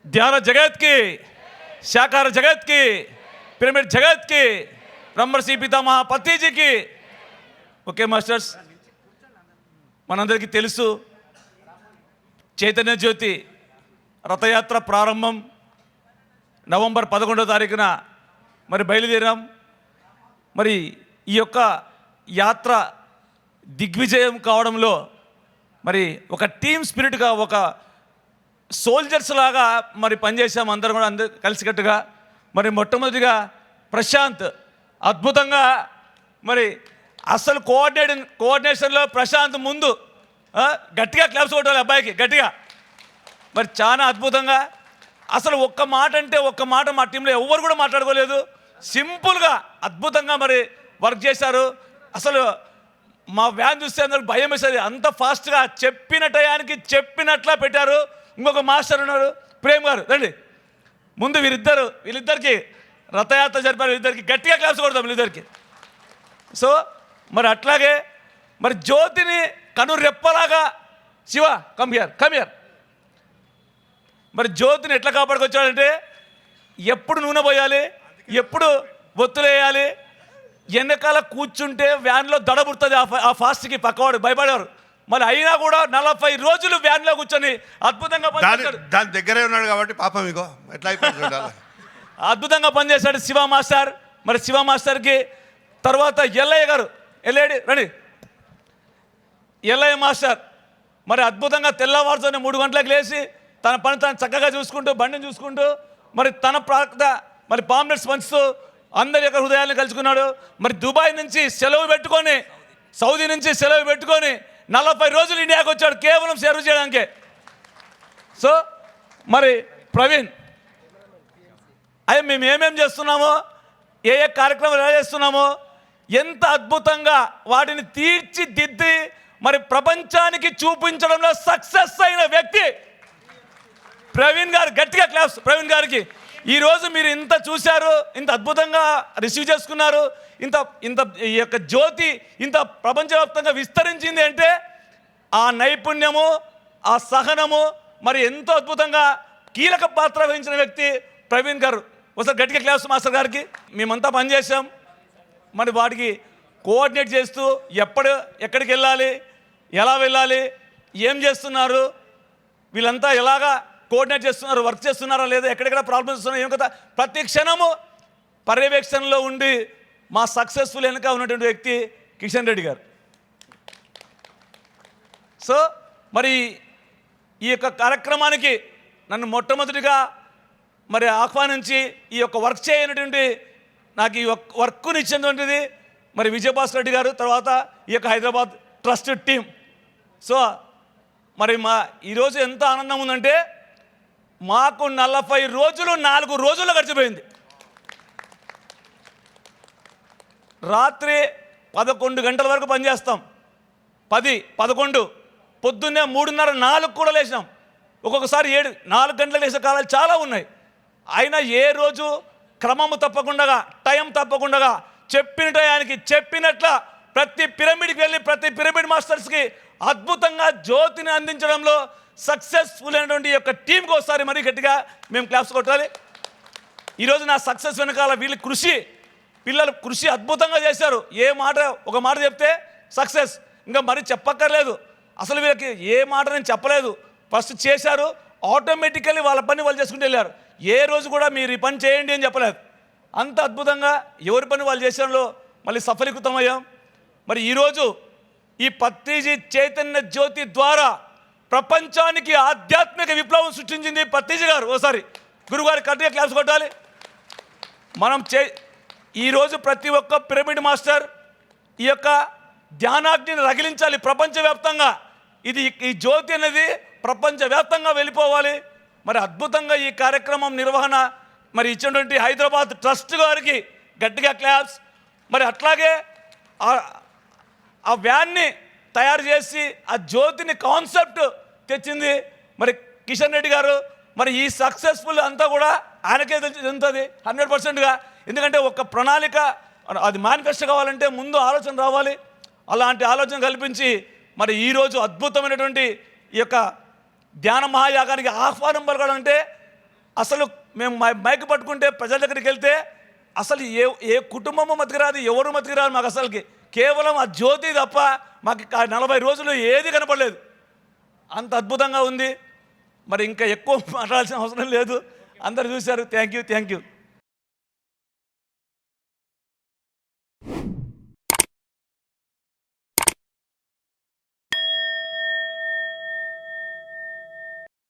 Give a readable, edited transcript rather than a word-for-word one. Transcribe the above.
ध्यान जगत की, शाकार जगत की, पिरामिड जगत की, ब्रह्मर्षि पितामह पत्रिజీ की। ఓకే మాస్టర్స్, మనందరికీ తెలుసు చైతన్య జ్యోతి రథయాత్ర ప్రారంభం నవంబర్ 11వ తారీఖున మరి బయలుదేరాం. మరి ఈ యొక్క యాత్ర దిగ్విజయం కావడంలో మరి ఒక టీమ్ స్పిరిట్గా, ఒక సోల్జర్స్ లాగా మరి పనిచేసాం అందరం కూడా, అందరు కలిసికట్టుగా. మరి మొట్టమొదటిగా ప్రశాంత్ అద్భుతంగా, మరి అసలు కోఆర్డినేషన్లో ప్రశాంత్ ముందు గట్టిగా క్లాప్స్ కొట్టాలి అబ్బాయికి గట్టిగా. మరి చాలా అద్భుతంగా, అసలు ఒక్క మాట అంటే ఒక్క మాట మా టీంలో ఎవరు కూడా మాట్లాడుకోలేదు. సింపుల్గా అద్భుతంగా మరి వర్క్ చేశారు. అసలు మా వ్యాన్ చూస్తే అందరికి భయం వేసేది, అంత ఫాస్ట్గా చెప్పిన టయానికి చెప్పినట్లా పెట్టారు. ఇంకొక మాస్టర్ ఉన్నారు, ప్రేమ్ గారు, రండి ముందు. వీళ్ళిద్దరికి రథయాత్ర జరిపారు. వీళ్ళిద్దరికి గట్టిగా క్లాప్స్ కొడతాం వీళ్ళిద్దరికి. సో మరి అట్లాగే మరి జ్యోతిని కనురెప్పలాగా, శివ కమ్ హియర్. మరి జ్యోతిని ఎట్లా కాపాడుకొచ్చాడంటే, ఎప్పుడు నూనె పోయాలి, ఎప్పుడు ఒత్తులు వేయాలి, వెనకాల కూర్చుంటే వ్యాన్లో దడబుడుతుంది ఆ ఫాస్ట్కి, పక్కవాడు భయపడేవారు. మరి అయినా కూడా 40 రోజులు వ్యాన్లో కూర్చొని అద్భుతంగా పనిచేశాడు. దాని దగ్గరే ఉన్నాడు కాబట్టి పాపం ఇగో ఎట్లా అయిపోయింది. అద్భుతంగా పనిచేశాడు శివ మాస్టర్. మరి శివ మాస్టర్కి తర్వాత ఎల్లయ్య గారు, ఎల్లేడి రండి, ఎల్లయ్య మాస్టర్ మరి అద్భుతంగా తెల్లవారుజామున 3 గంటలకు లేచి తన పని తను చక్కగా చూసుకుంటూ, బండిని చూసుకుంటూ, మరి తన మరి పాంప్లెట్స్ పంచుతూ అందరి యొక్క హృదయాలను కలుసుకున్నాడు. మరి దుబాయ్ నుంచి సెలవు పెట్టుకొని, సౌదీ నుంచి సెలవు పెట్టుకొని 40 రోజులు ఇండియాకి వచ్చాడు కేవలం సర్వ్ చేయడానికే. సో మరి ప్రవీణ్, అయ్యా మేము ఏమేం చేస్తున్నామో, ఏ కార్యక్రమాలు ఎలా చేస్తున్నామో, ఎంత అద్భుతంగా వాటిని తీర్చిదిద్ది మరి ప్రపంచానికి చూపించడంలో సక్సెస్ అయిన వ్యక్తి ప్రవీణ్ గారు. గట్టిగా క్లాప్స్ ప్రవీణ్ గారికి. ఈరోజు మీరు ఇంత చూశారు, ఇంత అద్భుతంగా రిసీవ్ చేసుకున్నారు, ఇంత ఈ యొక్క జ్యోతి ఇంత ప్రపంచవ్యాప్తంగా విస్తరించింది అంటే ఆ నైపుణ్యము, ఆ సహనము, మరి ఎంతో అద్భుతంగా కీలక పాత్ర వహించిన వ్యక్తి ప్రవీణ్ గారు. ఒకసారి గట్టిగా క్లాప్స్ మాస్టర్ గారికి. మేమంతా పనిచేసాం. మరి వాటికి కోఆర్డినేట్ చేస్తూ ఎక్కడికి వెళ్ళాలి, ఎలా వెళ్ళాలి, ఏం చేస్తున్నారు, వీళ్ళంతా ఎలాగా కోఆర్డినేట్ చేస్తున్నారు, వర్క్ చేస్తున్నారా లేదా, ఎక్కడెక్కడ ప్రాబ్లమ్స్ వస్తున్నాయి, ఏం కదా ప్రతి క్షణము పర్యవేక్షణలో ఉండి మా సక్సెస్ఫుల్ వెనుక ఉన్నటువంటి వ్యక్తి కిషన్ రెడ్డి గారు. సో మరి ఈ యొక్క కార్యక్రమానికి నన్ను మొట్టమొదటిగా మరి ఆహ్వానించి ఈ యొక్క వర్క్ చేయనటువంటి, నాకు ఈ వర్క్ని ఇచ్చినటువంటిది మరి విజయభాస్కర్ రెడ్డి గారు, తర్వాత ఈ యొక్క హైదరాబాద్ ట్రస్ట్ టీం. సో మరి ఈరోజు ఎంత ఆనందం ఉందంటే, మాకు 40 రోజులు 4 రోజుల్లో గడిచిపోయింది. రాత్రి 11 గంటల వరకు పనిచేస్తాం, 10, 11, పొద్దున్నే 3:30, 4 కూడా లేచినాం. ఒక్కొక్కసారి 7, 4 గంటలకు లేచే కాలాలు చాలా ఉన్నాయి. అయినా ఏ రోజు క్రమము తప్పకుండా, టైం తప్పకుండా, చెప్పిన టయానికి చెప్పినట్ల ప్రతి పిరమిడ్కి వెళ్ళి ప్రతి పిరమిడ్ మాస్టర్స్కి అద్భుతంగా జ్యోతిని అందించడంలో సక్సెస్ఫుల్ అయినటువంటి యొక్క టీంకి ఒకసారి మరీ గట్టిగా మేము క్లాప్స్ కొట్టాలి. ఈరోజు నా సక్సెస్ వెనకాల వీళ్ళ పిల్లలు కృషి అద్భుతంగా చేశారు. ఒక మాట చెప్తే సక్సెస్, ఇంకా మరీ చెప్పక్కర్లేదు. అసలు వీళ్ళకి ఏ మాట నేను చెప్పలేదు, ఫస్ట్ చేశారు, ఆటోమేటికల్లీ వాళ్ళ పని వాళ్ళు చేసుకుంటూ వెళ్ళారు. ఏ రోజు కూడా మీరు ఈ పని చేయండి అని చెప్పలేదు. అంత అద్భుతంగా ఎవరి పని వాళ్ళు చేసడంలో మళ్ళీ సఫలీకృతమయ్యాం. మరి ఈరోజు ఈ పత్రిజీ చైతన్య జ్యోతి ద్వారా ప్రపంచానికి ఆధ్యాత్మిక విప్లవం సృష్టించింది పత్రిజీ గారు. ఓసారి గురుగారి గట్టిగా క్లాప్స్ కొట్టాలి. మనం ఈరోజు ప్రతి ఒక్క పిరమిడ్ మాస్టర్ ఈ యొక్క ధ్యానాగ్నిని రగిలించాలి ప్రపంచవ్యాప్తంగా. ఈ జ్యోతి అనేది ప్రపంచవ్యాప్తంగా వెళ్ళిపోవాలి. మరి అద్భుతంగా ఈ కార్యక్రమం నిర్వహణ మరి ఇచ్చినటువంటి హైదరాబాద్ ట్రస్ట్ గారికి గట్టిగా క్లాప్స్. మరి అట్లాగే ఆ వ్యాన్ని తయారు చేసి ఆ జ్యోతిని కాన్సెప్ట్ తెచ్చింది మరి కిషన్ రెడ్డి గారు. మరి ఈ సక్సెస్ఫుల్ అంతా కూడా ఆయనకే తెలుస్తుంది 100%గా. ఎందుకంటే ఒక ప్రణాళిక, అది మేనిఫెస్టో కావాలంటే ముందు ఆలోచన రావాలి. అలాంటి ఆలోచన కల్పించి మరి ఈరోజు అద్భుతమైనటువంటి ఈ యొక్క ధ్యాన మహాయాగానికి ఆహ్వానం పలకడం అంటే అసలు మేము మైక్ పట్టుకుంటే ప్రజల దగ్గరికి వెళ్తే అసలు ఏ కుటుంబము మతికి రాదు, ఎవరు మతికి రాదు మాకు అసలుకి. కేవలం ఆ జ్యోతి తప్ప మాకు 40 రోజులు ఏది కనపడలేదు. అంత అద్భుతంగా ఉంది. మరి ఇంకా ఎక్కువ మాట్లాడాల్సిన అవసరం లేదు. అందరు చూశారు. Thank you.